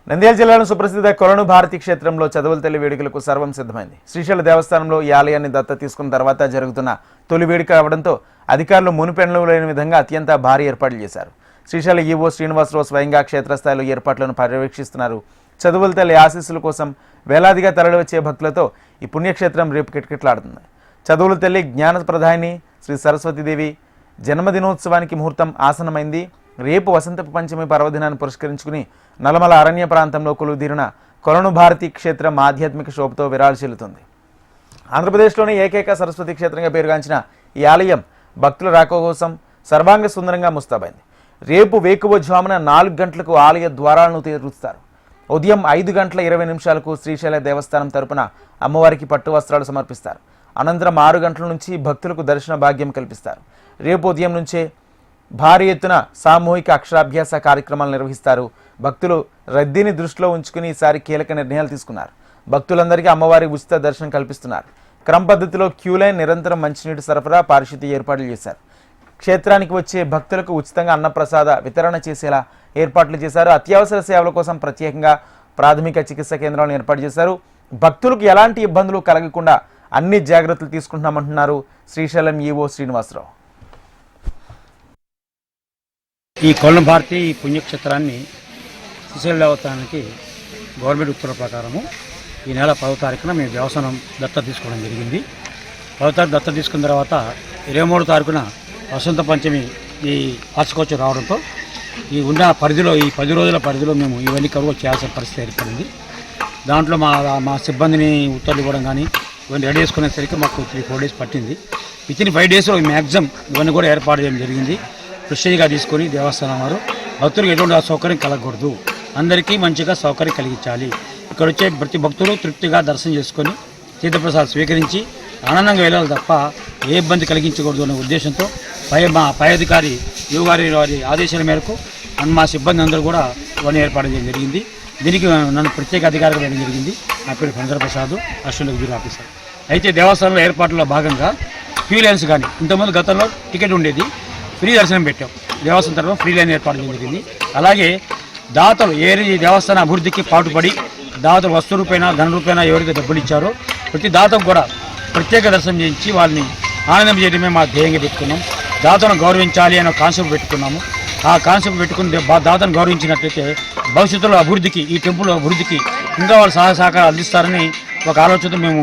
నంద్యాల జిల్లాలో సుప్రసిద్ధ కొలను భారతి క్షేత్రంలో చదువుల తల్లి వేడుకలకు సర్వం సిద్ధమైంది. శ్రీశైల దేవస్థానంలో ఈ ఆలయాన్ని దత్త తీసుకున్న తర్వాత జరుగుతున్న తొలి వేడుక అవడంతో అధికారులు మునుపెన్నడూ లేని విధంగా అత్యంత భారీ ఏర్పాట్లు చేశారు. శ్రీశైల ఈవో శ్రీనివాసరావు స్వయంగా క్షేత్రస్థాయిలో ఏర్పాట్లను పర్యవేక్షిస్తున్నారు. చదువుల తల్లి ఆశీస్సుల కోసం వేలాదిగా తరలివచ్చే భక్తులతో ఈ పుణ్యక్షేత్రం రేపు కిటకిటలాడుతుంది. చదువుల తల్లి జ్ఞానప్రదాయిని శ్రీ సరస్వతీదేవి జన్మదినోత్సవానికి ముహూర్తం ఆసనమైంది. రేపు వసంత పంచమి పర్వదినాన్ని పురస్కరించుకుని నల్లమల అరణ్య ప్రాంతంలో కొలువుదీరిన కొలను భారతి క్షేత్రం ఆధ్యాత్మిక శోభతో విరాళిల్లుతుంది. ఆంధ్రప్రదేశ్లోని ఏకైక సరస్వతి క్షేత్రంగా పేరుగాంచిన ఈ ఆలయం భక్తుల రాక కోసం సర్వాంగ సుందరంగా ముస్తాబైంది. రేపు వేకువజామున 4 గంటలకు ఆలయ ద్వారాలను తెరుస్తారు. ఉదయం 5 గంటల 20 నిమిషాలకు శ్రీశైల దేవస్థానం తరపున అమ్మవారికి పట్టు వస్త్రాలు సమర్పిస్తారు. అనంతరం 6 గంటల నుంచి భక్తులకు దర్శన భాగ్యం కల్పిస్తారు. రేపు ఉదయం నుంచే భారీ ఎత్తున సామూహిక అక్షరాభ్యాస కార్యక్రమాలు నిర్వహిస్తారు. భక్తులు రద్దీని దృష్టిలో ఉంచుకుని ఈసారి కీలక నిర్ణయాలు తీసుకున్నారు. భక్తులందరికీ అమ్మవారి ఉచిత దర్శనం కల్పిస్తున్నారు. క్రమ పద్ధతిలో క్యూలైన్, నిరంతరం మంచినీటి సరఫరా, పారిశుద్ధ్య ఏర్పాట్లు చేశారు. క్షేత్రానికి వచ్చే భక్తులకు ఉచితంగా అన్నప్రసాద వితరణ చేసేలా ఏర్పాట్లు చేశారు. అత్యవసర సేవల కోసం ప్రత్యేకంగా ప్రాథమిక చికిత్సా కేంద్రాలను ఏర్పాటు చేశారు. భక్తులకు ఎలాంటి ఇబ్బందులు కలగకుండా అన్ని జాగ్రత్తలు తీసుకుంటున్నామంటున్నారు శ్రీశైలం ఈవో శ్రీనివాసరావు. ఈ కొలను భారతి పుణ్యక్షేత్రాన్ని శ్రీశైల దేవస్థానానికి గవర్నమెంట్ ఉత్తర్వుల ప్రకారము ఈ నెల 10వ తారీఖున మేము దేవస్థానం దత్త తీసుకోవడం జరిగింది. 10వ తారీఖు దత్త తీసుకున్న తర్వాత 23వ తారీఖున వసంత పంచమి ఈ వార్షికోత్సవం రావడంతో ఈ ఉన్న పరిధిలో ఈ 10 రోజుల పరిధిలో మేము ఇవన్నీ కరువు చేయాల్సిన పరిస్థితి ఏర్పడింది. దాంట్లో మా సిబ్బందిని ఉత్తర్వులు ఇవ్వడం కానీ ఇవన్నీ రెడీ చేసుకునేసరికి మాకు 3-4 డేస్ పట్టింది. వితిన్ 5 డేస్లో మ్యాక్సిమం ఇవన్నీ కూడా ఏర్పాటు చేయడం జరిగింది. ఫ్రెష్గా తీసుకొని దేవస్థానం వారు భక్తులకు ఎటువంటి అసౌకర్యం కలగకూడదు, అందరికీ మంచిగా సౌకర్యం కలిగించాలి. ఇక్కడ వచ్చే ప్రతి భక్తులు తృప్తిగా దర్శనం చేసుకొని తీర్థప్రసాదం స్వీకరించి ఆనందంగా వెళ్ళాలి తప్ప ఏ ఇబ్బంది కలిగించకూడదు అనే ఉద్దేశంతో మా పై అధికారి యువ వారి ఆదేశాల మేరకు మా సిబ్బంది అందరూ కూడా ఇవన్నీ ఏర్పాటు చేయడం జరిగింది. దీనికి నన్ను ప్రత్యేక అధికారిగా వేయడం జరిగింది. నా పేరు చంద్రప్రసాద్, అసిస్టెంట్ ఎగ్జిక్యూటివ్ ఆఫీసర్. అయితే దేవస్థానంలో ఏర్పాట్ల భాగంగా క్యూ లైన్స్ కానీ ఇంతకుముందు గతంలో టికెట్ ఉండేది, ఫ్రీ దర్శనం పెట్టాం. దేవస్థానం తరఫున ఫ్రీ లైన్ ఏర్పాటు చేయడం జరిగింది. అలాగే దాతలు దేవస్థాన అభివృద్ధికి పాటుపడి దాతలు వస్తు రూపేణా ధన రూపేణా ఎవరైతే డబ్బులు ఇచ్చారో ప్రతి దాతకు కూడా ప్రత్యేక దర్శనం చేయించి వాళ్ళని ఆనందం చేయడమే మా ధ్యేయంగా పెట్టుకున్నాం. దాతను గౌరవించాలి అనే కాన్సెప్ట్ పెట్టుకున్నాము. ఆ కాన్సెప్ట్ పెట్టుకుని దాతను గౌరవించినట్లయితే భవిష్యత్తులో అభివృద్ధికి, ఈ టెంపుల్ అభివృద్ధికి ఇంకా వాళ్ళు సహాయ సహకారాలు అందిస్తారని ఒక ఆలోచనతో మేము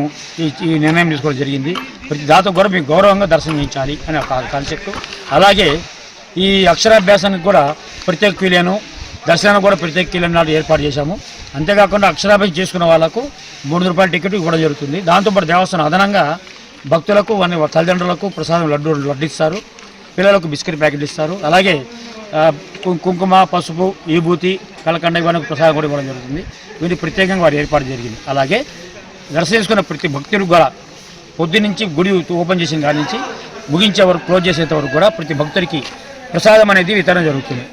ఈ నిర్ణయం తీసుకోవడం జరిగింది. ప్రతి దాతకు కూడా మీకు గౌరవంగా దర్శనం చేయించాలి అనే ఒక కాన్సెప్ట్. అలాగే ఈ అక్షరాభ్యాసానికి కూడా ప్రత్యేక క్యూలైను, దర్శనానికి కూడా ప్రత్యేక క్యూలైన్ ఏర్పాటు చేశాము. అంతేకాకుండా అక్షరాభ్యాసం చేసుకున్న వాళ్ళకు 300 రూపాయల టికెట్ ఇవ్వడం జరుగుతుంది. దాంతోపాటు దేవస్థానం అదనంగా భక్తులకు తల్లిదండ్రులకు ప్రసాదం లడ్డు ఇస్తారు, పిల్లలకు బిస్కెట్ ప్యాకెట్ ఇస్తారు. అలాగే కుంకుమ, పసుపు, విభూతి, కలకండ ఇవన్నీ ప్రసాదం కూడా ఇవ్వడం జరుగుతుంది. వీటిని ప్రత్యేకంగా వారు ఏర్పాటు జరిగింది. అలాగే దర్శనం చేసుకున్న ప్రతి భక్తులకు కూడా పొద్దునుంచి గుడి ఓపెన్ చేసిన కాడి నుంచి ముగించే వరకు, క్లోజ్ చేసేంత వరకు కూడా ప్రతి భక్తుడికి ప్రసాదం అనేది వితరణ జరుగుతుంది.